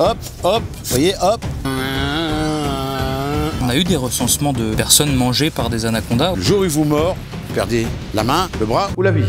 hop, hop, vous voyez, hop. On a eu des recensements de personnes mangées par des anacondas. Le jour où il vous mord, vous perdez la main, le bras ou la vie.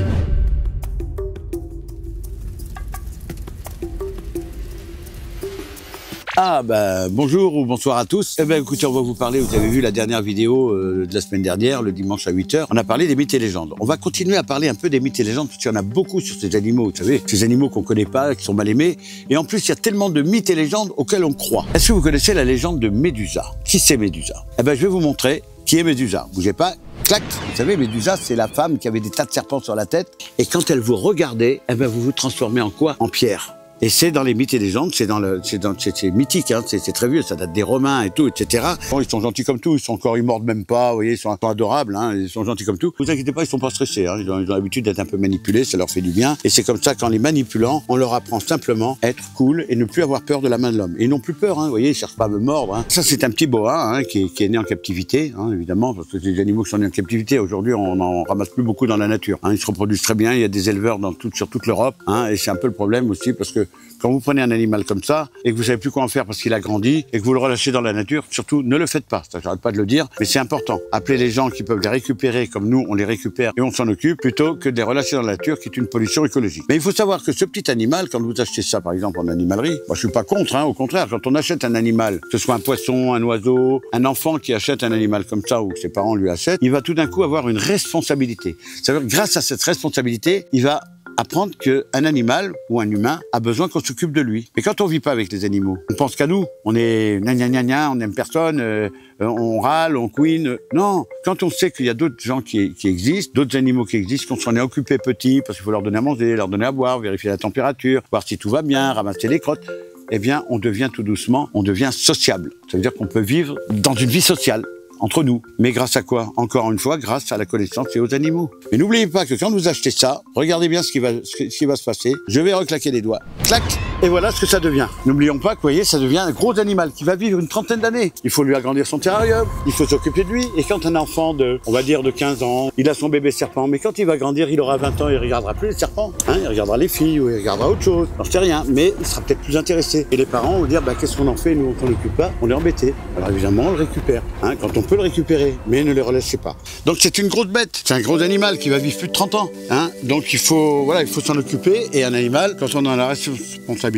Ah bah bonjour ou bonsoir à tous. Eh ben écoutez, on va vous parler, vous avez vu la dernière vidéo de la semaine dernière, le dimanche à 8 h. On a parlé des mythes et légendes. On va continuer à parler un peu des mythes et légendes, parce qu'il y en a beaucoup sur ces animaux, vous savez, ces animaux qu'on connaît pas, qui sont mal aimés. Et en plus, il y a tellement de mythes et légendes auxquels on croit. Est-ce que vous connaissez la légende de Médusa? Qui c'est Médusa? Eh ben je vais vous montrer qui est Médusa. Bougez pas. Clac. Vous savez, Médusa, c'est la femme qui avait des tas de serpents sur la tête. Et quand elle vous regardait, eh ben vous vous transformez en quoi? En pierre. Et c'est dans les mythes et légendes, c'est mythique, hein, c'est très vieux, ça date des Romains et tout, etc. Bon, ils sont gentils comme tout, ils mordent même pas, vous voyez, ils sont adorables, hein, ils sont gentils comme tout. Vous inquiétez pas, ils sont pas stressés, hein, ils ont l'habitude d'être un peu manipulés, ça leur fait du bien. Et c'est comme ça qu'en les manipulant, on leur apprend simplement à être cool et ne plus avoir peur de la main de l'homme. Et ils n'ont plus peur, hein, vous voyez, ils cherchent pas à me mordre. Hein. Ça, c'est un petit boa, hein, qui est né en captivité, hein, évidemment, parce que les animaux qui sont nés en captivité, aujourd'hui, on n'en ramasse plus beaucoup dans la nature. Hein, ils se reproduisent très bien, il y a des éleveurs sur toute l'Europe, hein, et c'est un peu le problème aussi, parce que quand vous prenez un animal comme ça et que vous savez plus quoi en faire parce qu'il a grandi et que vous le relâchez dans la nature, surtout ne le faites pas. Ça, j'arrête pas de le dire, mais c'est important. Appelez les gens qui peuvent les récupérer comme nous, on les récupère et on s'en occupe, plutôt que de les relâcher dans la nature, qui est une pollution écologique. Mais il faut savoir que ce petit animal, quand vous achetez ça par exemple en animalerie, moi je suis pas contre, hein, au contraire, quand on achète un animal, que ce soit un poisson, un oiseau, un enfant qui achète un animal comme ça ou que ses parents lui achètent, il va tout d'un coup avoir une responsabilité. Ça veut dire que grâce à cette responsabilité, il va apprendre qu'un animal ou un humain a besoin qu'on s'occupe de lui. Mais quand on vit pas avec les animaux, on pense qu'à nous. On est gna gna gna gna, on n'aime personne, on râle, on couine. Non, quand on sait qu'il y a d'autres gens qui existent, d'autres animaux qui existent, qu'on s'en est occupé petit, parce qu'il faut leur donner à manger, leur donner à boire, vérifier la température, voir si tout va bien, ramasser les crottes, eh bien, on devient tout doucement, on devient sociable. Ça veut dire qu'on peut vivre dans une vie sociale. Entre nous. Mais grâce à quoi? Encore une fois, grâce à la connaissance et aux animaux. Mais n'oubliez pas que quand vous achetez ça, regardez bien ce qui va se passer. Je vais reclaquer les doigts. Clac! Et voilà ce que ça devient. N'oublions pas que, vous voyez, ça devient un gros animal qui va vivre une trentaine d'années. Il faut lui agrandir son terrarium, il faut s'occuper de lui. Et quand un enfant on va dire de 15 ans, il a son bébé serpent, mais quand il va grandir, il aura 20 ans, il regardera plus les serpents. Hein, il regardera les filles ou il regardera autre chose. J'en sais rien, mais il sera peut-être plus intéressé. Et les parents vont dire, bah, qu'est-ce qu'on en fait, nous, on ne l'occupe pas, on est embêtés. Alors évidemment, on le récupère. Hein, quand on peut le récupérer, mais ne le relâchez pas. Donc c'est une grosse bête, c'est un gros animal qui va vivre plus de 30 ans. Hein, donc il faut s'en occuper. Et un animal, quand on en a la responsabilité,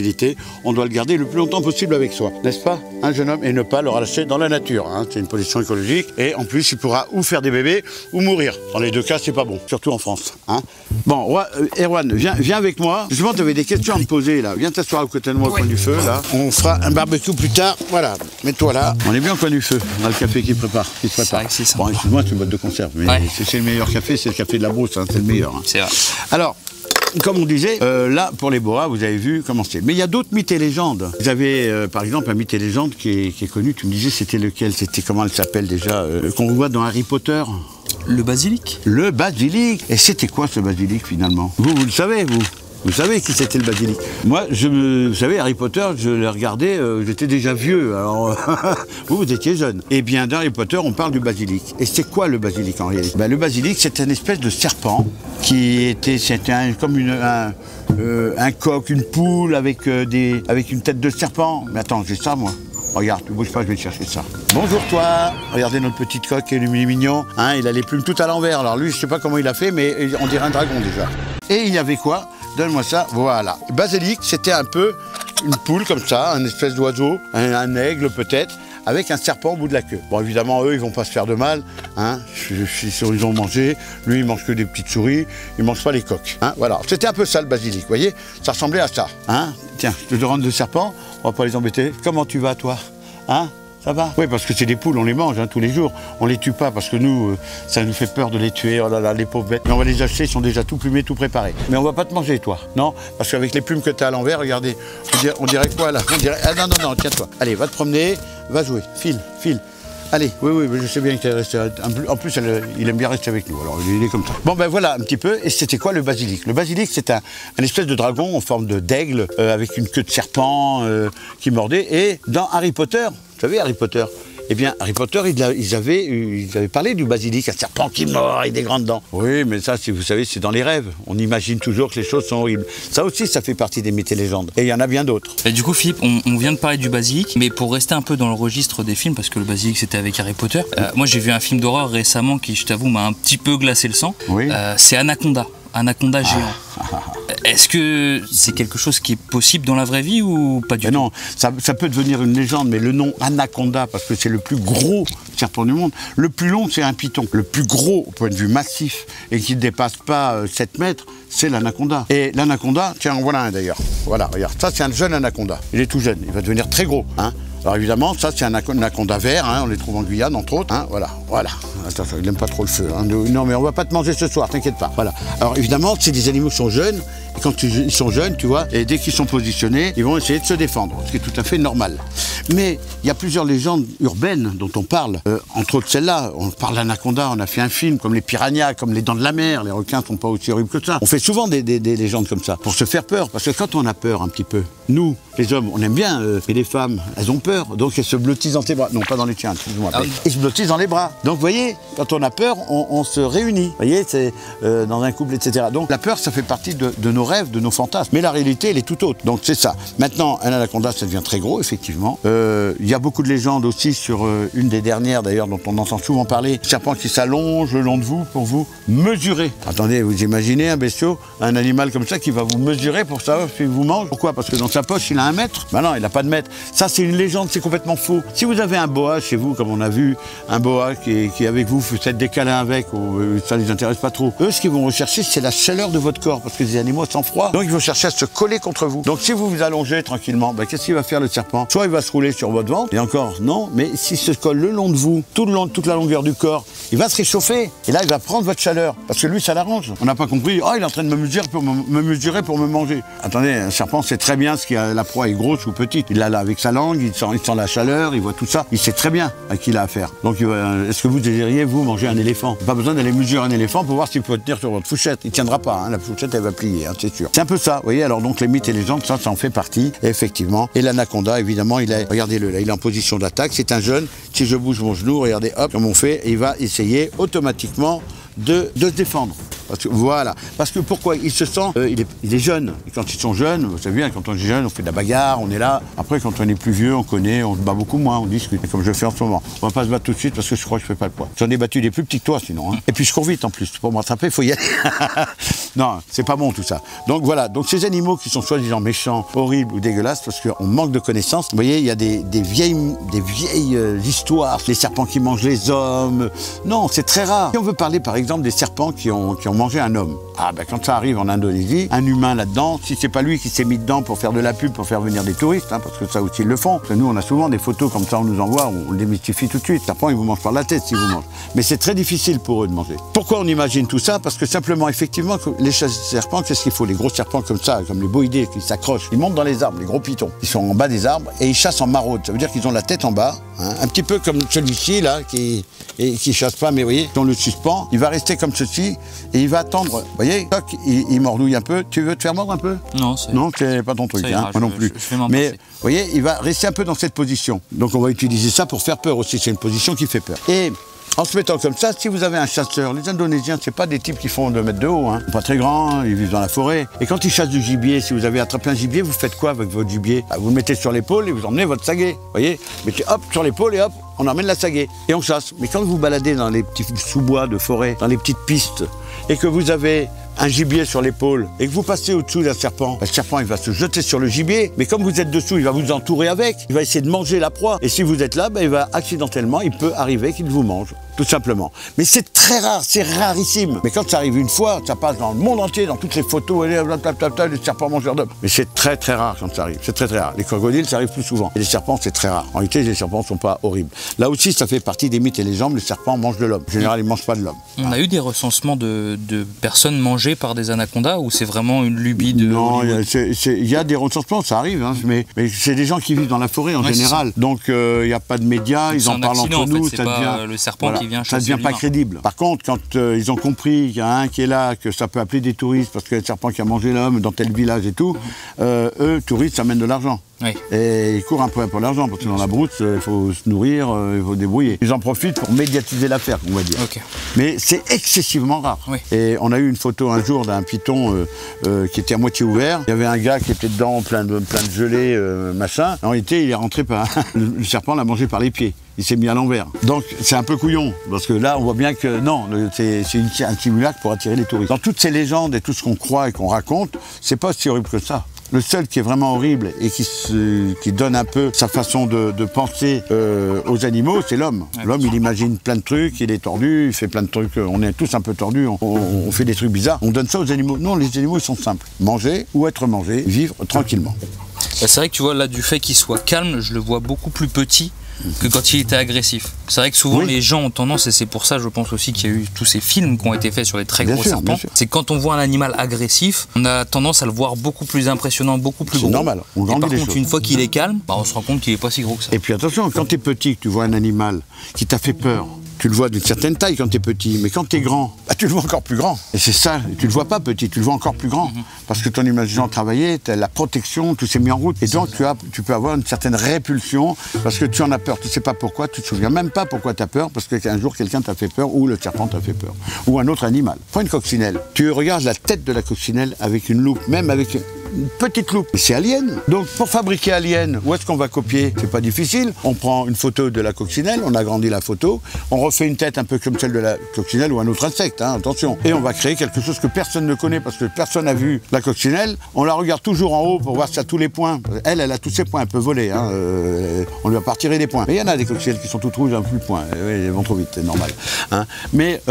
on doit le garder le plus longtemps possible avec soi, n'est-ce pas, un jeune homme, et ne pas le relâcher dans la nature. Hein. C'est une pollution écologique, et en plus, il pourra ou faire des bébés ou mourir. Dans les deux cas, c'est pas bon, surtout en France. Hein. Bon, Erwan, viens avec moi. Justement, tu avais des questions à me poser là. Viens t'asseoir à côté de moi au coin du feu là. On fera un barbecue plus tard. Voilà, mets-toi là. On est bien au coin du feu. On a le café qui se prépare. Bon, excuse-moi, c'est une boîte de conserve, mais ouais. C'est le meilleur café, c'est le café de la brousse, hein, c'est le meilleur. Hein. C'est vrai. Alors. Comme on disait, là, pour les boas, vous avez vu comment c'est. Mais il y a d'autres mythes et légendes. Vous avez, par exemple, un mythe et légende qui est connu. Tu me disais, c'était lequel? C'était, comment elle s'appelle déjà, qu'on voit dans Harry Potter? Le basilic. Le basilic. Et c'était quoi ce basilic, finalement? Vous le savez, vous? Vous savez qui c'était le basilic? Moi, vous savez, Harry Potter, je l'ai regardé, j'étais déjà vieux, alors vous étiez jeune. Eh bien, dans Harry Potter, on parle du basilic. Et c'est quoi le basilic en réalité? Ben, le basilic, c'est une espèce de serpent c'était comme un coq, une poule avec une tête de serpent. Mais attends, j'ai ça moi. Regarde, tu bouges pas, je vais te chercher ça. Bonjour toi. Regardez notre petite coq, il est mignon. Hein, il a les plumes tout à l'envers. Alors lui, je sais pas comment il a fait, mais on dirait un dragon déjà. Et il y avait quoi? Donne-moi ça, voilà. Basilic, c'était un peu une poule comme ça, un espèce d'oiseau, un aigle peut-être, avec un serpent au bout de la queue. Bon, évidemment, eux, ils vont pas se faire de mal. Hein. Ils ont mangé. Lui, il mange que des petites souris. Il mange pas les coqs. Hein. Voilà. C'était un peu ça, le basilic. Vous voyez, ça ressemblait à ça. Hein. Tiens, je te rentre le serpent. On va pas les embêter. Comment tu vas, toi? Hein? Ça va? Oui, parce que c'est des poules, on les mange tous les jours. On les tue pas parce que nous, ça nous fait peur de les tuer. Oh là là, les pauvres bêtes. Mais on va les acheter, ils sont déjà tout plumés, tout préparés. Mais on va pas te manger, toi. Non? Parce qu'avec les plumes que tu as à l'envers, regardez, on dirait quoi là? On dirait... Ah non, tiens-toi. Allez, va te promener, va jouer. File. Allez, oui, je sais bien qu'il est resté. En plus, il aime bien rester avec nous, alors il est comme ça. Bon, ben voilà un petit peu. Et c'était quoi le basilic? Le basilic, c'est un espèce de dragon en forme d'aigle, avec une queue de serpent qui mordait. Et dans Harry Potter, vous savez, Harry Potter, Eh bien, Harry Potter, ils avaient parlé du basilic, un serpent qui mord avec des grandes dents. Oui, mais ça, si vous savez, c'est dans les rêves. On imagine toujours que les choses sont horribles. Ça aussi, ça fait partie des mythes et légendes. Et il y en a bien d'autres. Et du coup, Philippe, on vient de parler du basilic, mais pour rester un peu dans le registre des films, parce que le basilic c'était avec Harry Potter, moi j'ai vu un film d'horreur récemment qui, je t'avoue, m'a un petit peu glacé le sang. Oui. C'est Anaconda. Anaconda géant. Est-ce que c'est quelque chose qui est possible dans la vraie vie ou pas du tout? Non, ça peut devenir une légende, mais le nom Anaconda, parce que c'est le plus gros serpent du monde, le plus long c'est un python. Le plus gros au point de vue massif et qui ne dépasse pas 7 mètres, c'est l'anaconda. Et l'anaconda, tiens, en voilà un d'ailleurs. Voilà, regarde, ça c'est un jeune anaconda. Il est tout jeune, il va devenir très gros. Hein. Alors évidemment, ça c'est un anaconda vert, hein, on les trouve en Guyane entre autres. Hein, voilà. Attends, il n'aime pas trop le feu. Hein. Non mais on va pas te manger ce soir, t'inquiète pas. Voilà. Alors évidemment, c'est des animaux qui sont jeunes. Et quand ils sont jeunes, tu vois, et dès qu'ils sont positionnés, ils vont essayer de se défendre, ce qui est tout à fait normal. Mais il y a plusieurs légendes urbaines dont on parle, entre autres celle-là. On parle d'anaconda, on a fait un film comme les piranhas, comme les dents de la mer. Les requins sont pas aussi horribles que ça. On fait souvent des légendes comme ça pour se faire peur, parce que quand on a peur un petit peu, nous, les hommes, on aime bien, et les femmes, elles ont peur, donc elles se blottissent dans tes bras. Non, pas dans les tiens, excuse-moi. Ah oui. Elles se blottissent dans les bras. Donc, vous voyez, quand on a peur, on se réunit. Vous voyez, c'est dans un couple, etc. Donc, la peur, ça fait partie de nos rêves, de nos fantasmes. Mais la réalité, elle est tout autre. Donc, c'est ça. Maintenant, un anaconda, ça devient très gros, effectivement. Il y a beaucoup de légendes aussi sur une des dernières, d'ailleurs, dont on entend souvent parler. Serpent qui s'allonge le long de vous pour vous mesurer. Attendez, vous imaginez un bestiau, un animal comme ça qui va vous mesurer pour savoir s'il vous mange. Pourquoi? Parce que dans sa poche, il a 1 mètre. Ben non, il n'a pas de mètre. Ça, c'est une légende, c'est complètement faux. Si vous avez un boa chez vous, comme on a vu, un boa qui est avec vous, vous faites des câlins avec, ça ne les intéresse pas trop. Eux, ce qu'ils vont rechercher, c'est la chaleur de votre corps, parce que les animaux sont froids. Donc, ils vont chercher à se coller contre vous. Donc, si vous vous allongez tranquillement, ben, qu'est-ce qu'il va faire le serpent? Soit il va se rouler sur votre ventre, et encore, non, mais s'il se colle le long de vous, toute la longueur du corps, il va se réchauffer. Et là, il va prendre votre chaleur, parce que lui, ça l'arrange. On n'a pas compris, oh, il est en train de me mesurer pour me manger. Attendez, un serpent sait très bien ce qu'il a, la proie est grosse ou petite. Il l'a là avec sa langue, il sent la chaleur, il voit tout ça. Il sait très bien à qui il a affaire. Donc, est-ce que vous désiriez, vous, manger un éléphant? Pas besoin d'aller mesurer un éléphant pour voir s'il peut tenir sur votre fourchette. Il tiendra pas, hein, la fourchette, elle va plier, hein, c'est sûr. C'est un peu ça, vous voyez. Alors, donc, les mythes et les légendes, ça en fait partie, effectivement. Et l'anaconda, évidemment, regardez-le là, il est en position d'attaque. C'est un jeune. Si je bouge mon genou, regardez, hop, comme on fait, il va essayer automatiquement de se défendre. Parce que pourquoi? Il se sent, il est jeune. Et quand ils sont jeunes, vous savez bien, quand on est jeune, on fait de la bagarre, on est là. Après, quand on est plus vieux, on connaît, on se bat beaucoup moins, on discute, comme je fais en ce moment. On va pas se battre tout de suite parce que je crois que je fais pas le poids. J'en ai battu des plus petits que toi, sinon. Hein. Et puis je cours vite en plus. Pour me rattraper, il faut y aller. Non, c'est pas bon tout ça. Donc voilà. Donc ces animaux qui sont soi-disant méchants, horribles ou dégueulasses, parce qu'on manque de connaissances. Vous voyez, il y a des vieilles histoires. Les serpents qui mangent les hommes. Non, c'est très rare. Si on veut parler, par exemple, des serpents qui ont mangé un homme. Ah ben quand ça arrive en Indonésie, un humain là-dedans, si c'est pas lui qui s'est mis dedans pour faire de la pub, pour faire venir des touristes, hein, parce que ça aussi ils le font. Parce que nous on a souvent des photos comme ça, on nous envoie, on le démystifie tout de suite. Le serpent il vous mange par la tête s'il vous mange. Mais c'est très difficile pour eux de manger. Pourquoi on imagine tout ça? Parce que simplement, effectivement, les serpents, qu'est-ce qu'il faut? Les gros serpents comme ça, comme les boïdés qui s'accrochent, ils montent dans les arbres, les gros pitons. Ils sont en bas des arbres et ils chassent en maraude. Ça veut dire qu'ils ont la tête en bas, hein, un petit peu comme celui-ci là, qui chasse pas, mais vous voyez, on le suspend, il va rester comme ceci et il va attendre. Vous voyez, toc, il mordouille un peu. Tu veux te faire mordre un peu? Non, c'est pas ton truc, hein, moi non plus. Je mais vous voyez, il va rester un peu dans cette position. Donc on va utiliser ça pour faire peur aussi. C'est une position qui fait peur. Et en se mettant comme ça, si vous avez un chasseur, les Indonésiens, c'est pas des types qui font 2 mètres de haut, hein. Pas très grands, ils vivent dans la forêt. Et quand ils chassent du gibier, si vous avez attrapé un gibier, vous faites quoi avec votre gibier? Vous le mettez sur l'épaule et vous emmenez votre saguet. Vous voyez, mettez hop sur l'épaule et hop, on emmène la saguet et on chasse. Mais quand vous baladez dans les petits sous-bois de forêt, dans les petites pistes, et que vous avez un gibier sur l'épaule et que vous passez au-dessous d'un serpent, le serpent il va se jeter sur le gibier, mais comme vous êtes dessous, il va vous entourer avec, il va essayer de manger la proie. Et si vous êtes là, il va accidentellement, il peut arriver qu'il vous mange, tout simplement. Mais c'est très rare, c'est rarissime. Mais quand ça arrive une fois, ça passe dans le monde entier, dans toutes les photos, les serpents mangeurs d'hommes. Mais c'est très très rare quand ça arrive, c'est très très rare. Les crocodiles, ça arrive plus souvent. Et les serpents, c'est très rare. En réalité, les serpents sont pas horribles. Là aussi, ça fait partie des mythes et légendes, le serpent mange de l'homme. En général, il mange pas de l'homme. On a eu des recensements de personnes mangées par des anacondas ou c'est vraiment une lubie de... Non, il y a des recensements, ça arrive, hein, mais c'est des gens qui vivent dans la forêt en général. Donc il n'y a pas de médias, ils en parlent entre nous, ça devient le serpent qui vient ça devient pas crédible. Par contre, quand ils ont compris qu'il y a un qui est là, que ça peut appeler des touristes parce qu'il y a le serpent qui a mangé l'homme dans tel village et tout, eux, touristes, ça mène de l'argent. Oui. Et ils courent un peu pour l'argent, parce que dans la brousse, il faut se nourrir, il faut se débrouiller. Ils en profitent pour médiatiser l'affaire, on va dire. Okay. Mais c'est excessivement rare. Oui. Et on a eu une photo un jour d'un python qui était à moitié ouvert. Il y avait un gars qui était dedans, plein de gelée, machin. En réalité, il est rentré par... le serpent l'a mangé par les pieds. Il s'est mis à l'envers. Donc c'est un peu couillon, parce que là on voit bien que non, c'est un simulacre pour attirer les touristes. Dans toutes ces légendes et tout ce qu'on croit et qu'on raconte, c'est pas si horrible que ça. Le seul qui est vraiment horrible et qui donne un peu sa façon de penser aux animaux, c'est l'homme. Ouais, l'homme, il imagine plein de trucs, il est tordu, il fait plein de trucs, on est tous un peu tordus, on fait des trucs bizarres. On donne ça aux animaux. Non, les animaux, ils sont simples. Manger ou être mangé, vivre tranquillement. C'est vrai que tu vois, là, du fait qu'il soit calme, je le vois beaucoup plus petit que quand il était agressif. C'est vrai que souvent les gens ont tendance, et c'est pour ça je pense aussi qu'il y a eu tous ces films qui ont été faits sur les très gros serpents, c'est quand on voit un animal agressif, on a tendance à le voir beaucoup plus impressionnant, beaucoup plus gros. C'est normal, on grandit par les contre, choses. une fois qu'il est calme, bah, on se rend compte qu'il n'est pas si gros que ça. Et puis attention, quand tu es petit, que tu vois un animal qui t'a fait peur, tu le vois d'une certaine taille quand tu es petit, mais quand tu es grand, bah, tu le vois encore plus grand. Et c'est ça, tu le vois pas petit, tu le vois encore plus grand. Parce que ton imagination travaillait, la protection, tout s'est mis en route. Et donc tu peux avoir une certaine répulsion parce que tu en as peur. Tu sais pas pourquoi, tu te souviens même pas pourquoi tu as peur, parce qu'un jour quelqu'un t'a fait peur ou le serpent t'a fait peur. Ou un autre animal. Prends une coccinelle. Tu regardes la tête de la coccinelle avec une loupe, même avec une petite loupe. C'est Alien. Donc pour fabriquer Alien, où est-ce qu'on va copier? C'est pas difficile. On prend une photo de la coccinelle, on agrandit la photo, on refait une tête un peu comme celle de la coccinelle ou un autre insecte, hein, attention. Et on va créer quelque chose que personne ne connaît parce que personne n'a vu la coccinelle. On la regarde toujours en haut pour voir si elle a tous les points. Elle a tous ses points, elle peut voler. Hein, on lui va pas retirer des points. Mais il y en a des coccinelles qui sont toutes rouges, un plus de points. Elles vont trop vite, c'est normal. Hein. Mais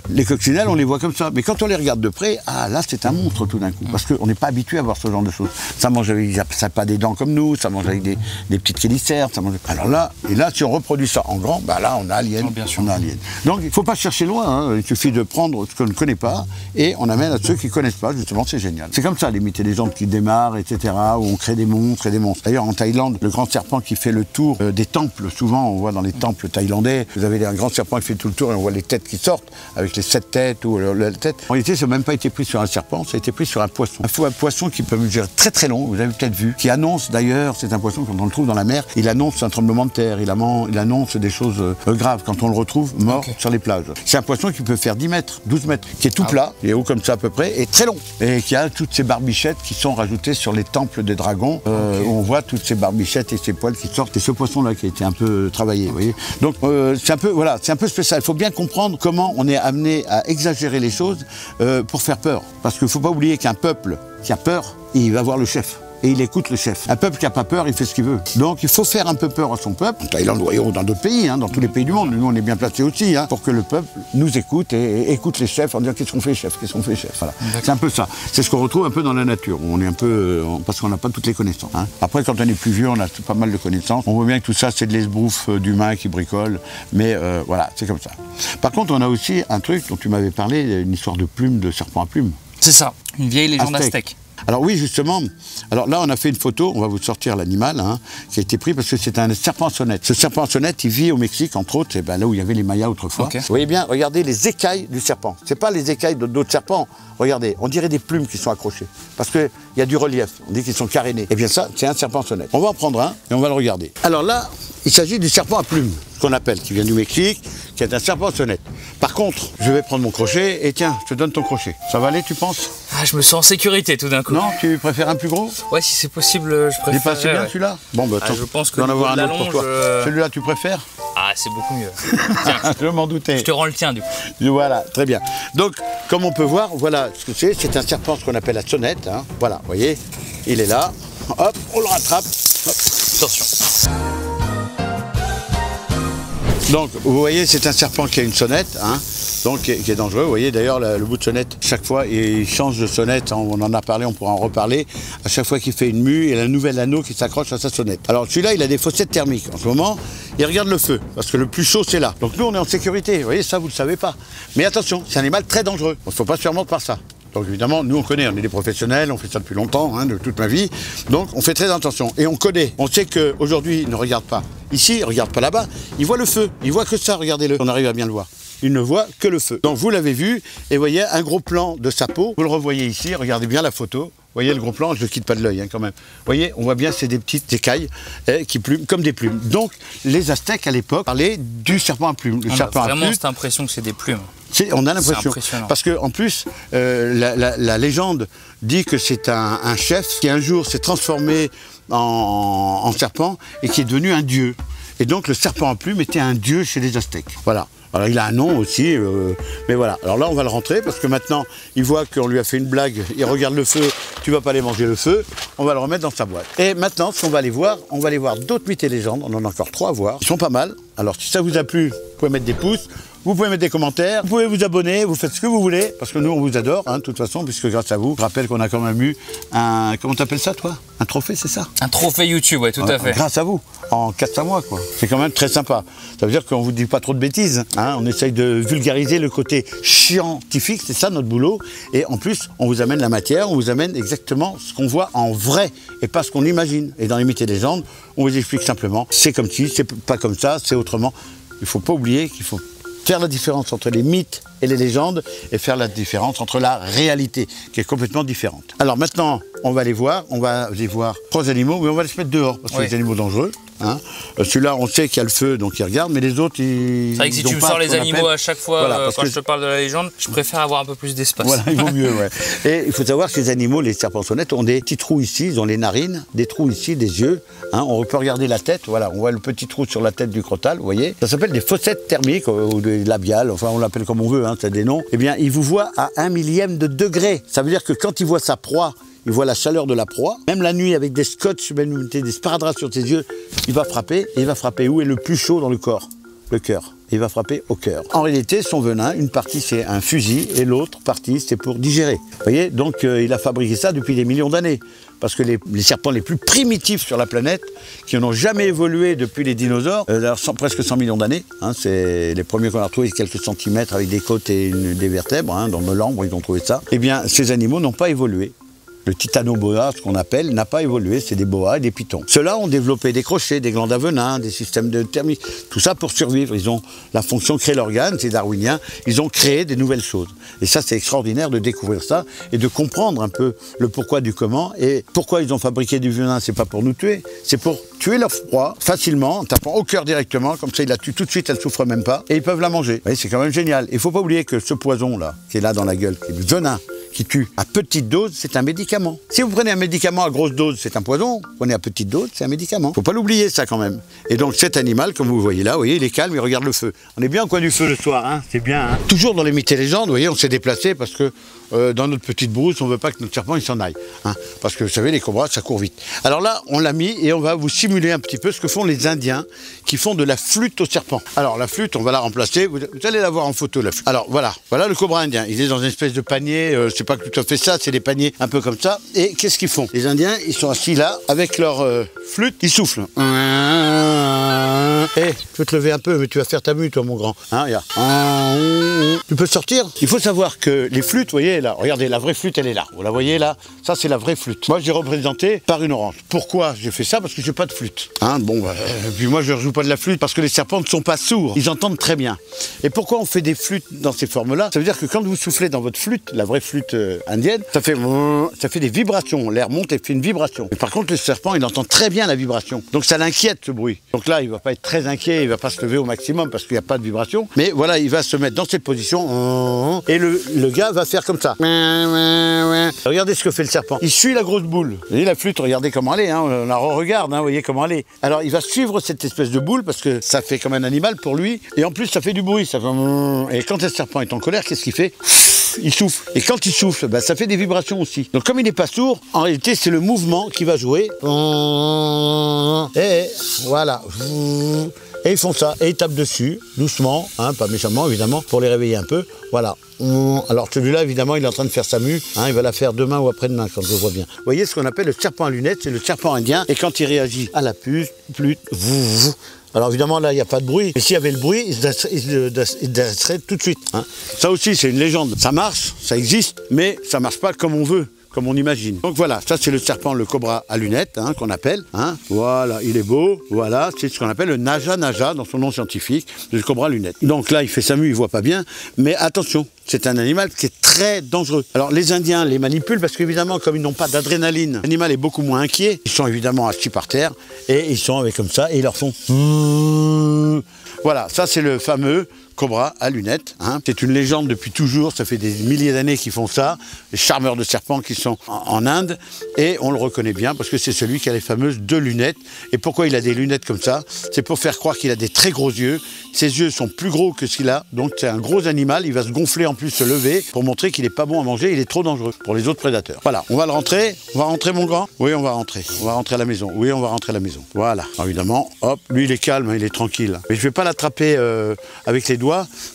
les coccinelles, on les voit comme ça. Mais quand on les regarde de près, ah là c'est un monstre tout d'un coup. Parce qu'on n'est pas habitué à voir ce genre de choses. Ça mange avec, ça n'a pas des dents comme nous, ça mange avec des petites chélicères. Ça mange... Alors là, et là, si on reproduit ça en grand, bah là on a Alien. Bien sûr. On a Alien. Donc il ne faut pas chercher loin, hein. Il suffit de prendre ce qu'on ne connaît pas et on amène à ceux qui ne connaissent pas, justement, c'est génial. C'est comme ça, les mythes et légendes qui démarrent, etc., où on crée des monstres et des monstres. D'ailleurs, en Thaïlande, le grand serpent qui fait le tour des temples, souvent on voit dans les temples thaïlandais, vous avez un grand serpent qui fait tout le tour et on voit les têtes qui sortent, avec les 7 têtes ou la tête. En réalité, ça n'a même pas été pris sur un serpent, ça a été pris sur un poisson. Un poisson qui peut mesurer très très long, vous avez peut-être vu, qui annonce d'ailleurs, c'est un poisson, quand on le trouve dans la mer, il annonce un tremblement de terre, il annonce des choses graves quand on le retrouve mort sur les plages. C'est un poisson qui peut faire 10 mètres, 12 mètres, qui est tout plat, il est haut comme ça à peu près, et très long. Et qui a toutes ces barbichettes qui sont rajoutées sur les temples des dragons, où on voit toutes ces barbichettes et ces poils qui sortent. Et ce poisson-là qui a été un peu travaillé, vous voyez. Donc c'est un peu, voilà, c'est un peu spécial. Il faut bien comprendre comment on est amené à exagérer les choses pour faire peur. Parce qu'il ne faut pas oublier qu'un peuple qui a peur, il va voir le chef. Et il écoute le chef. Un peuple qui n'a pas peur, il fait ce qu'il veut. Donc il faut faire un peu peur à son peuple, en Thaïlande ou dans d'autres pays, hein, dans tous les pays du monde. Nous, on est bien placés aussi, hein, pour que le peuple nous écoute et écoute les chefs en disant qu'est-ce qu'on fait, chef, qu'est-ce qu'on fait, chef. Voilà. C'est un peu ça. C'est ce qu'on retrouve un peu dans la nature. On est un peu, parce qu'on n'a pas toutes les connaissances. Hein. Après, quand on est plus vieux, on a pas mal de connaissances. On voit bien que tout ça, c'est de l'esbrouffe d'humains qui bricolent. Mais voilà, c'est comme ça. Par contre, on a aussi un truc dont tu m'avais parlé, une histoire de plumes, de serpent à plumes. C'est ça, une vieille légende aztèque. Alors oui, justement, alors là on a fait une photo, on va vous sortir l'animal, hein, qui a été pris parce que c'est un serpent à sonnette. Ce serpent à sonnette, il vit au Mexique, entre autres, et ben là où il y avait les Mayas autrefois. Vous voyez bien, regardez les écailles du serpent. C'est pas les écailles d'autres serpents, regardez, on dirait des plumes qui sont accrochées. Parce qu'il y a du relief, on dit qu'ils sont carénés. Et bien ça, c'est un serpent à sonnette. On va en prendre un et on va le regarder. Alors là, il s'agit du serpent à plumes, ce qu'on appelle, qui vient du Mexique, qui est un serpent à sonnette. Par contre, je vais prendre mon crochet et tiens, je te donne ton crochet. Ça va aller, tu penses? Ah, je me sens en sécurité tout d'un coup. Non, tu préfères un plus gros? Ouais, si c'est possible, je préfère. Il est pas assez bien celui-là? Bon, bah attends, je pense que je vais en avoir un autre pour toi. longe, Celui-là, tu préfères? Ah, c'est beaucoup mieux. Tiens, je m'en doutais. Je te rends le tien du coup. Voilà, très bien. Donc, comme on peut voir, voilà ce que c'est un serpent, ce qu'on appelle la sonnette. Hein. Voilà, vous voyez, il est là. Hop, on le rattrape. Hop. Attention. Donc, vous voyez, c'est un serpent qui a une sonnette, hein, donc qui est dangereux. Vous voyez, d'ailleurs, le bout de sonnette, chaque fois, il change de sonnette. On en a parlé, on pourra en reparler. À chaque fois qu'il fait une mue, il y a un nouvel anneau qui s'accroche à sa sonnette. Alors, celui-là, il a des fossettes thermiques. En ce moment, il regarde le feu, parce que le plus chaud, c'est là. Donc, nous, on est en sécurité. Vous voyez, ça, vous ne le savez pas. Mais attention, c'est un animal très dangereux. Il ne faut pas se faire mordre par ça. Donc évidemment, nous on connaît, on est des professionnels, on fait ça depuis longtemps, hein, de toute ma vie. Donc on fait très attention. Et on connaît, on sait qu'aujourd'hui, il ne regarde pas ici, il ne regarde pas là-bas, il voit le feu, il voit que ça, regardez-le. On arrive à bien le voir. Il ne voit que le feu. Donc vous l'avez vu, et vous voyez un gros plan de sa peau. Vous le revoyez ici, regardez bien la photo. voyez le gros plan, je ne le quitte pas de l'œil quand même. Vous voyez, on voit bien c'est des petites écailles qui plument comme des plumes. Donc les Aztèques à l'époque parlaient du serpent à plumes. Le serpent à vraiment plumes, cette impression que c'est des plumes. On a l'impression. Parce qu'en plus, la légende dit que c'est un chef qui un jour s'est transformé en serpent et qui est devenu un dieu. Et donc le serpent à plumes était un dieu chez les Aztèques. Voilà. Alors il a un nom aussi, mais voilà. Alors là on va le rentrer parce que maintenant il voit qu'on lui a fait une blague, il regarde le feu, tu vas pas aller manger le feu, on va le remettre dans sa boîte. Et maintenant ce qu'on va aller voir, on va aller voir d'autres mythes et légendes, on en a encore 3 à voir, ils sont pas mal. Alors si ça vous a plu, vous pouvez mettre des pouces. Vous pouvez mettre des commentaires, vous pouvez vous abonner, vous faites ce que vous voulez, parce que nous on vous adore, de toute façon, puisque grâce à vous, je rappelle qu'on a quand même eu un, comment t'appelles ça toi? Un trophée, c'est ça? Un trophée YouTube, ouais, tout à fait. Grâce à vous, en 4-5 mois quoi. C'est quand même très sympa. Ça veut dire qu'on vous dit pas trop de bêtises, on essaye de vulgariser le côté scientifique, c'est ça notre boulot, et en plus on vous amène la matière, on vous amène exactement ce qu'on voit en vrai, et pas ce qu'on imagine. Et dans les mythes et légendes, on vous explique simplement, c'est comme si, c'est pas comme ça, c'est autrement. Il faut pas oublier qu'il faut faire la différence entre les mythes et les légendes et faire la différence entre la réalité qui est complètement différente. Alors maintenant, on va aller voir 3 animaux, mais on va les mettre dehors parce que c'est des animaux dangereux. Celui-là, on sait qu'il y a le feu, donc il regarde, mais les autres, ils. C'est vrai que si tu me sors les animaux à chaque fois quand je te parle de la légende, je préfère avoir un peu plus d'espace. Voilà, il vaut mieux, ouais. Et il faut savoir que ces animaux, les serpents-sonnettes, ont des petits trous ici, ils ont les narines, des trous ici, des yeux. On peut regarder la tête, voilà, on voit le petit trou sur la tête du crotale, vous voyez. Ça s'appelle des fossettes thermiques ou des labiales, enfin on l'appelle comme on veut, c'est des noms. Eh bien, ils vous voient à 1/1000 de degré. Ça veut dire que quand ils voient sa proie, il voit la chaleur de la proie. Même la nuit, avec des scotch, même des sparadraps sur ses yeux, il va frapper. Et il va frapper où est le plus chaud dans le corps? Le cœur. Il va frapper au cœur. En réalité, son venin, une partie c'est un fusil et l'autre partie c'est pour digérer. Vous voyez, donc il a fabriqué ça depuis des millions d'années. Parce que les serpents les plus primitifs sur la planète, qui n'ont jamais évolué depuis les dinosaures, presque 100 millions d'années, c'est les premiers qu'on a retrouvés quelques centimètres avec des côtes et des vertèbres, dans le Melambre, ils ont trouvé ça. Eh bien, ces animaux n'ont pas évolué. Le titanoboa, ce qu'on appelle, n'a pas évolué, c'est des boas et des pitons. Ceux-là ont développé des crochets, des glandes à venin, des systèmes de thermique, tout ça pour survivre. Ils ont la fonction de créer l'organe, c'est darwinien, ils ont créé des nouvelles choses. Et ça, c'est extraordinaire de découvrir ça et de comprendre un peu le pourquoi du comment. Et pourquoi ils ont fabriqué du venin, c'est pas pour nous tuer, c'est pour tuer leur proie facilement, en tapant au cœur directement, comme ça ils la tuent tout de suite, elle souffre même pas, et ils peuvent la manger. Vous voyez, c'est quand même génial. Il faut pas oublier que ce poison-là, qui est là dans la gueule, qui est du venin, qui tue à petite dose, c'est un médicament. Si vous prenez un médicament à grosse dose, c'est un poison. Vous prenez à petite dose, c'est un médicament. Faut pas l'oublier ça quand même. Et donc cet animal, comme vous voyez là, vous voyez, il est calme, il regarde le feu. On est bien au coin du feu le soir, c'est bien. Toujours dans les mythes et légendes, vous voyez, on s'est déplacé parce que dans notre petite brousse, on veut pas que notre serpent il s'en aille. Parce que vous savez, les cobras, ça court vite. Alors là, on l'a mis et on va vous simuler un petit peu ce que font les Indiens qui font de la flûte au serpent. Alors la flûte, on va la remplacer. Vous allez la voir en photo, la flûte. Alors voilà le cobra indien. Il est dans une espèce de panier. C'est pas tout à fait ça, c'est des paniers un peu comme ça. Et qu'est-ce qu'ils font? Les Indiens, ils sont assis là avec leur flûte, ils soufflent. Tu peux te lever un peu, mais tu vas faire ta mue, toi, mon grand. Regarde. Tu peux sortir. Il faut savoir que les flûtes, vous voyez là, regardez, la vraie flûte, elle est là. Vous la voyez là? Ça, c'est la vraie flûte. Moi, j'ai représenté par une orange. Pourquoi j'ai fait ça? Parce que j'ai pas de flûte. Puis moi, je ne joue pas de la flûte parce que les serpents ne sont pas sourds. Ils entendent très bien. Et pourquoi on fait des flûtes dans ces formes-là? Ça veut dire que quand vous soufflez dans votre flûte, la vraie flûte indienne, ça fait des vibrations. L'air monte et fait une vibration. Et par contre, le serpent, il entend très bien la vibration. Donc ça l'inquiète, ce bruit. Donc là, il va pas être très inquiet, il va pas se lever au maximum parce qu'il n'y a pas de vibration. Mais voilà, il va se mettre dans cette position et le gars va faire comme ça. Regardez ce que fait le serpent. Il suit la grosse boule. Vous voyez la flûte, regardez comment elle est. On la regarde, vous voyez comment elle est. Alors il va suivre cette espèce de boule parce que ça fait comme un animal pour lui. Et en plus, ça fait du bruit. Ça fait... Et quand le serpent est en colère, qu'est-ce qu'il fait? Il souffle. Et quand il souffle, ça fait des vibrations aussi. Donc comme il n'est pas sourd, en réalité, c'est le mouvement qui va jouer. Et voilà. Et ils font ça, et ils tapent dessus, doucement, pas méchamment évidemment, pour les réveiller un peu. Voilà. Alors celui-là, évidemment, il est en train de faire sa mue. Il va la faire demain ou après-demain, quand je le vois bien. Vous voyez ce qu'on appelle le serpent à lunettes, c'est le serpent indien. Et quand il réagit à la puce, alors évidemment, là, il n'y a pas de bruit. Mais s'il y avait le bruit, il se dresserait tout de suite. Ça aussi, c'est une légende. Ça marche, ça existe, mais ça ne marche pas comme on veut. comme on imagine. Donc voilà, ça c'est le serpent, le cobra à lunettes, hein, qu'on appelle. Hein. Voilà, il est beau. Voilà, c'est ce qu'on appelle le naja naja dans son nom scientifique, le cobra à lunettes. Donc là, il fait sa mue, il voit pas bien, mais attention, c'est un animal qui est très dangereux. Alors les Indiens les manipulent parce qu'évidemment, comme ils n'ont pas d'adrénaline, l'animal est beaucoup moins inquiet. Ils sont évidemment assis par terre et ils sont avec comme ça et ils leur font... Voilà, ça c'est le fameux cobra à lunettes. Hein. C'est une légende depuis toujours, ça fait des milliers d'années qu'ils font ça. Les charmeurs de serpents qui sont en Inde. Et on le reconnaît bien parce que c'est celui qui a les fameuses 2 lunettes. Et pourquoi il a des lunettes comme ça? C'est pour faire croire qu'il a des très gros yeux. Ses yeux sont plus gros que ce qu'il a. Donc c'est un gros animal, il va se gonfler en plus, se lever pour montrer qu'il n'est pas bon à manger, il est trop dangereux pour les autres prédateurs. Voilà, on va le rentrer. On va rentrer mon grand? Oui, on va rentrer. On va rentrer à la maison. Oui, on va rentrer à la maison. Voilà. Alors, évidemment, hop, lui il est calme, il est tranquille. Mais je vais pas l'attraper avec les doigts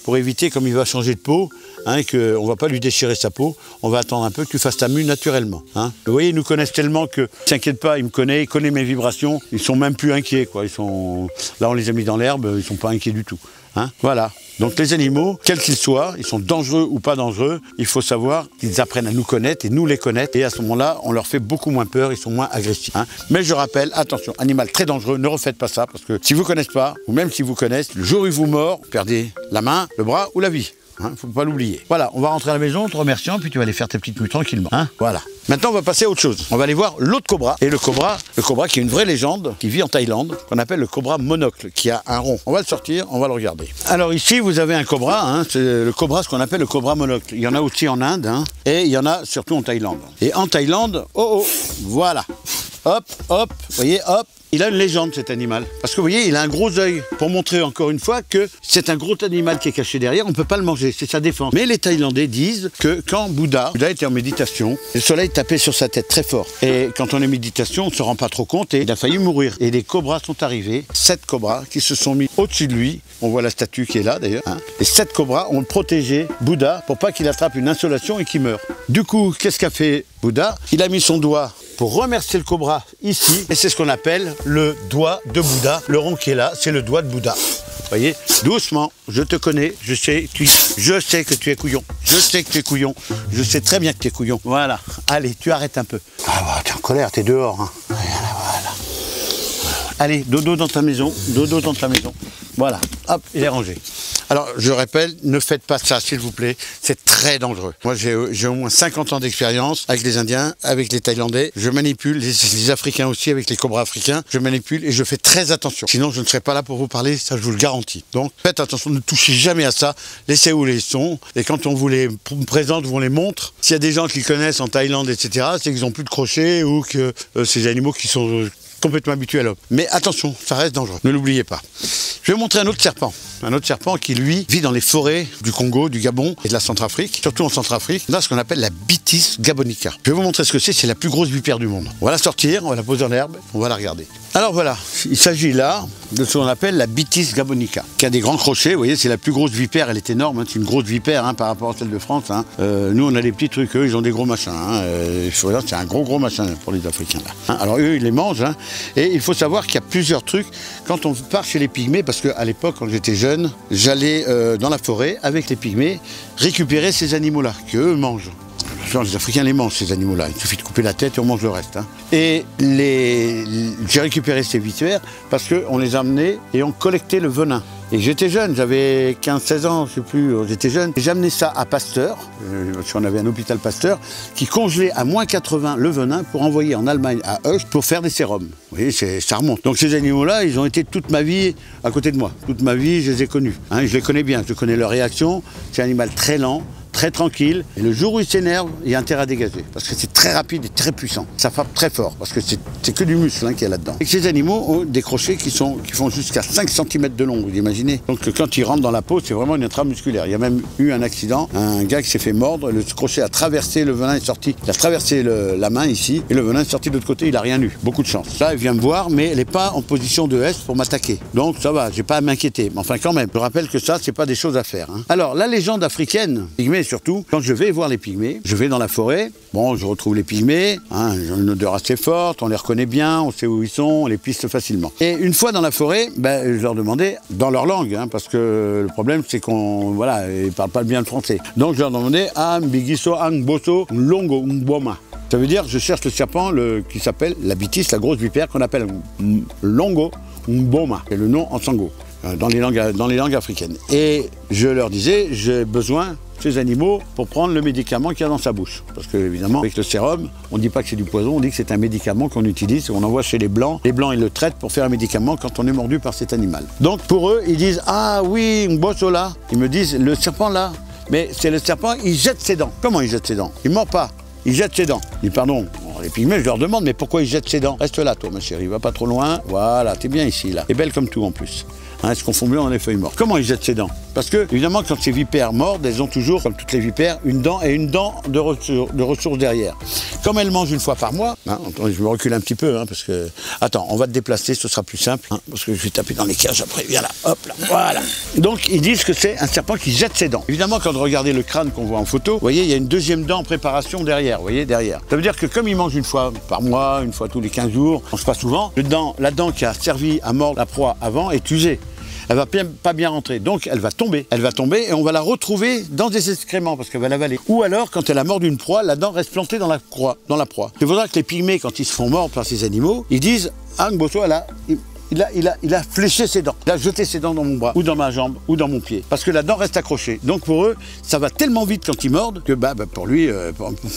pour éviter, comme il va changer de peau, hein, qu'on ne va pas lui déchirer sa peau. On va attendre un peu que tu fasses ta mue naturellement. Hein. Vous voyez, ils nous connaissent tellement que, ne t'inquiète pas, il connaît mes vibrations. Ils sont même plus inquiets, quoi. Là, on les a mis dans l'herbe, ils sont pas inquiets du tout. Hein. Voilà. Donc les animaux, quels qu'ils soient, ils sont dangereux ou pas dangereux, il faut savoir qu'ils apprennent à nous connaître et nous les connaître. Et à ce moment-là, on leur fait beaucoup moins peur, ils sont moins agressifs. Hein. Mais je rappelle, attention, animal très dangereux, ne refaites pas ça, parce que si vous ne connaissez pas, ou même si vous connaissez, le jour où il vous mord, vous perdez la main, le bras ou la vie. Hein, faut pas l'oublier. Voilà, on va rentrer à la maison, te remerciant, puis tu vas aller faire tes petites nuits tranquillement. Hein, voilà. Maintenant, on va passer à autre chose. On va aller voir l'autre cobra. Et le cobra qui est une vraie légende, qui vit en Thaïlande, qu'on appelle le cobra monocle, qui a un rond. On va le sortir, on va le regarder. Alors ici, vous avez un cobra, hein, c'est le cobra, ce qu'on appelle le cobra monocle. Il y en a aussi en Inde, hein, et il y en a surtout en Thaïlande. Et en Thaïlande, voilà. Hop, hop, vous voyez, hop. Il a une légende, cet animal. Parce que vous voyez, il a un gros œil pour montrer encore une fois que c'est un gros animal qui est caché derrière, on ne peut pas le manger, c'est sa défense. Mais les Thaïlandais disent que quand Bouddha était en méditation, le soleil tapait sur sa tête très fort. Et quand on est en méditation, on ne se rend pas trop compte et il a failli mourir. Et les cobras sont arrivés, 7 cobras qui se sont mis au-dessus de lui. On voit la statue qui est là d'ailleurs. Hein. Et 7 cobras ont protégé Bouddha pour pas qu'il attrape une insolation et qu'il meure. Du coup, qu'est-ce qu'a fait Bouddha? Il a mis son doigt pour remercier le cobra ici, et c'est ce qu'on appelle le doigt de Bouddha. Le rond qui est là, c'est le doigt de Bouddha. Vous voyez, doucement, je te connais, je sais que tu es couillon. Je sais que tu es couillon. Je sais très bien que tu es couillon. Voilà, allez, tu arrêtes un peu. Ah bah, t'es en colère, t'es dehors. Hein. Voilà. Allez, dodo dans ta maison, dodo dans ta maison. Voilà, hop, il est rangé. Alors, je répète, ne faites pas ça, s'il vous plaît. C'est très dangereux. Moi, j'ai au moins 50 ans d'expérience avec les Indiens, avec les Thaïlandais. Je manipule, les Africains aussi, avec les cobras africains. Je manipule et je fais très attention. Sinon, je ne serai pas là pour vous parler, ça, je vous le garantis. Donc, faites attention, ne touchez jamais à ça. Laissez où les sons. Et quand on vous les présente, on les montre. S'il y a des gens qui connaissent en Thaïlande, etc., c'est qu'ils n'ont plus de crochets ou que ces animaux qui sont complètement habitués à l'homme. Mais attention, ça reste dangereux. Ne l'oubliez pas. Je vais vous montrer un autre serpent qui, lui, vit dans les forêts du Congo, du Gabon et de la Centrafrique, surtout en Centrafrique. On a ce qu'on appelle la Bitis gabonica. Je vais vous montrer ce que c'est la plus grosse vipère du monde. On va la sortir, on va la poser dans l'herbe, on va la regarder. Alors voilà, il s'agit là de ce qu'on appelle la Bitis gabonica, qui a des grands crochets. Vous voyez, c'est la plus grosse vipère, elle est énorme, hein, c'est une grosse vipère hein, par rapport à celle de France. Hein. Nous, on a des petits trucs, eux, ils ont des gros machins. Hein. C'est un gros machin pour les Africains. Là. Hein. Alors eux, ils les mangent. Hein. Et il faut savoir qu'il y a plusieurs trucs. Quand on part chez les pygmées, parce qu'à l'époque, quand j'étais jeune, j'allais dans la forêt avec les pygmées récupérer ces animaux-là, qu'eux mangent. Les Africains les mangent, ces animaux-là. Il suffit de couper la tête et on mange le reste. Hein. Et j'ai récupéré ces vipères parce qu'on les amenait et on collectait le venin. Et j'étais jeune, j'avais 15-16 ans, je sais plus, j'étais jeune. J'ai amené ça à Pasteur, parce qu'on avait un hôpital Pasteur, qui congelait à moins 80 le venin pour envoyer en Allemagne à Hoche pour faire des sérums. Vous voyez, ça remonte. Donc ces animaux-là, ils ont été toute ma vie à côté de moi. Toute ma vie, je les ai connus. Hein, je les connais bien, je connais leur réaction. C'est un animal très lent, très tranquille. Et le jour où il s'énerve, il y a intérêt à dégager. Parce que c'est très rapide et très puissant. Ça frappe très fort, parce que c'est que du muscle hein, qu'il y a là-dedans. Et ces animaux ont des crochets qui font jusqu'à 5 cm de long, vous imaginez. Donc quand ils rentrent dans la peau, c'est vraiment une intramusculaire. Il y a même eu un accident, un gars qui s'est fait mordre, le crochet a traversé, le venin est sorti. Il a traversé la main ici, et le venin est sorti de l'autre côté, il n'a rien eu. Beaucoup de chance. Là, il vient me voir, mais elle n'est pas en position de S pour m'attaquer. Donc ça va, j'ai pas à m'inquiéter. Mais enfin quand même, je rappelle que ça, c'est pas des choses à faire. Hein. Alors, la légende africaine, pygmée surtout, quand je vais voir les pygmées, je vais dans la forêt, bon, je retrouve les pygmées, hein, ils ont une odeur assez forte, on les reconnaît bien, on sait où ils sont, on les piste facilement. Et une fois dans la forêt, ben, je leur demandais, dans leur langue, hein, parce que le problème c'est qu'on, voilà, ils parlent pas bien le français. Donc je leur demandais, ah, Mbigiso, Ang, Boso, Longo, Mboma. Ça veut dire je cherche le serpent qui s'appelle la bitis, la grosse vipère qu'on appelle longo mboma, c'est le nom en sango dans les langues africaines. Et je leur disais, j'ai besoin ces animaux pour prendre le médicament qu'il y a dans sa bouche. Parce que, évidemment, avec le sérum, on ne dit pas que c'est du poison, on dit que c'est un médicament qu'on utilise, on envoie chez les Blancs. Les Blancs, ils le traitent pour faire un médicament quand on est mordu par cet animal. Donc, pour eux, ils disent, ah oui, Mbosola. Ils me disent, le serpent là. Mais c'est le serpent, il jette ses dents. Comment il jette ses dents? Il ne mord pas. Il jette ses dents. Je dis, pardon. Les pygmées, je leur demande, mais pourquoi il jette ses dents? Reste là, toi, ma chérie, va pas trop loin. Voilà, t'es bien ici, là. T'es belle comme tout, en plus. Hein, elles se confondent bien dans les feuilles mortes. Comment ils jettent ses dents? Parce que, évidemment, quand ces vipères mordent, elles ont toujours, comme toutes les vipères, une dent et une dent de ressource derrière. Comme elles mangent une fois par mois, hein, je me recule un petit peu, hein, parce que... Attends, on va te déplacer, ce sera plus simple, hein, parce que je vais taper dans les cages après. Viens là, hop là, voilà. Donc, ils disent que c'est un serpent qui jette ses dents. Évidemment, quand vous regardez le crâne qu'on voit en photo, vous voyez, il y a une deuxième dent en préparation derrière, vous voyez, derrière. Ça veut dire que comme ils mangent une fois par mois, une fois tous les 15 jours, on se passe souvent, la dent qui a servi à mordre la proie avant est usée. Elle va pas bien rentrer, donc elle va tomber. Elle va tomber et on va la retrouver dans des excréments parce qu'elle va l'avaler. Ou alors, quand elle a mordu une proie, la dent reste plantée dans la proie. C'est pour ça que les pygmées, quand ils se font mordre par ces animaux, ils disent « Ah, Mbosso, il a fléché ses dents, il a jeté ses dents dans mon bras, ou dans ma jambe, ou dans mon pied. » Parce que la dent reste accrochée. Donc pour eux, ça va tellement vite quand ils mordent que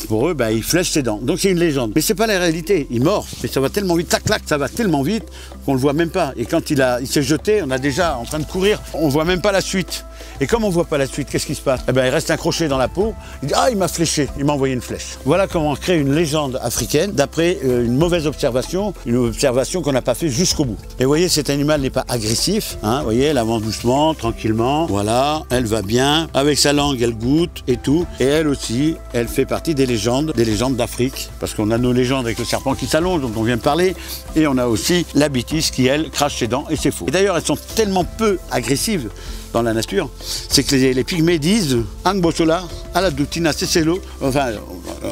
pour eux, ils flèchent ses dents. Donc c'est une légende. Mais c'est pas la réalité. Ils mordent, mais ça va tellement vite, tac, clac, ça va tellement vite qu'on le voit même pas. Et quand il s'est jeté, on a déjà en train de courir, on voit même pas la suite. Et comme on voit pas la suite, qu'est-ce qui se passe? Il reste accroché dans la peau. Il dit, ah, il m'a fléché, il m'a envoyé une flèche. Voilà comment on crée une légende africaine d'après une mauvaise observation, une observation qu'on n'a pas fait jusqu'au bout. Et vous voyez, cet animal n'est pas agressif, hein, vous voyez, elle avance doucement, tranquillement, voilà, elle va bien, avec sa langue, elle goûte et tout. Et elle aussi, elle fait partie des légendes d'Afrique, parce qu'on a nos légendes avec le serpent qui s'allonge, dont on vient de parler, et on a aussi la bitis qui, elle, crache ses dents, et c'est faux. Et d'ailleurs, elles sont tellement peu agressives dans la nature, c'est que les pygmées disent Angbosola, Aladutina, Cecelo. Enfin,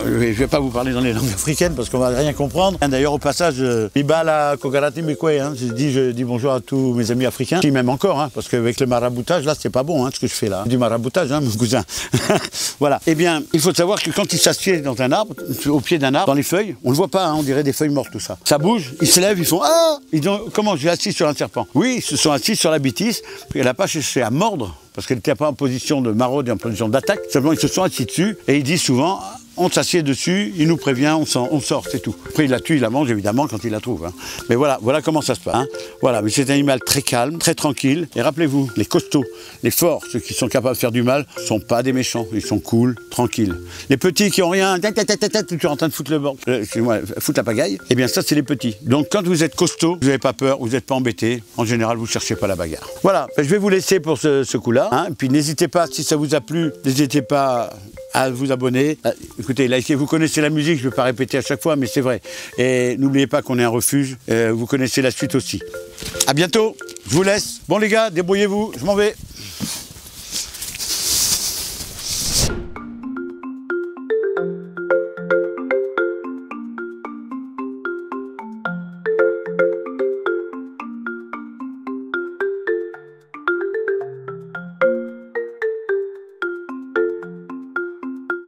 je ne vais pas vous parler dans les langues africaines parce qu'on ne va rien comprendre. D'ailleurs, au passage, Ibala Kogarati Mekwe, je dis bonjour à tous mes amis africains. Je dis même encore, hein, parce qu'avec le maraboutage, là, c'est pas bon, hein, ce que je fais là. Du maraboutage, hein, mon cousin. Voilà. Eh bien, il faut savoir que quand il s'assied dans un arbre, au pied d'un arbre, dans les feuilles, on ne le voit pas, hein, on dirait des feuilles mortes, tout ça. Ça bouge, ils se lèvent, ils font ah! Ils disent comment, je suis assis sur un serpent. Oui, ils se sont assis sur la bitis, puis elle n'a pas cherché à mordre, parce qu'elle n'était pas en position de maraude et en position d'attaque. Simplement, ils se sont assis dessus et ils disent souvent on s'assied dessus, il nous prévient, on sort, c'est tout. Après, il la tue, il la mange évidemment quand il la trouve. Hein. Mais voilà comment ça se passe. Hein. Voilà, mais c'est un animal très calme, très tranquille. Et rappelez-vous, les costauds, les forts, ceux qui sont capables de faire du mal, ne sont pas des méchants. Ils sont cool, tranquilles. Les petits qui ont rien, tu es en train de foutre foutre la pagaille, eh bien ça, c'est les petits. Donc quand vous êtes costaud, vous n'avez pas peur, vous n'êtes pas embêté. En général, vous ne cherchez pas la bagarre. Voilà, je vais vous laisser pour ce coup-là. Hein. Puis n'hésitez pas, si ça vous a plu, n'hésitez pas à vous abonner. Écoutez, likez, vous connaissez la musique, je ne vais pas répéter à chaque fois, mais c'est vrai. Et n'oubliez pas qu'on est un refuge, vous connaissez la suite aussi. À bientôt, je vous laisse. Bon les gars, débrouillez-vous, je m'en vais.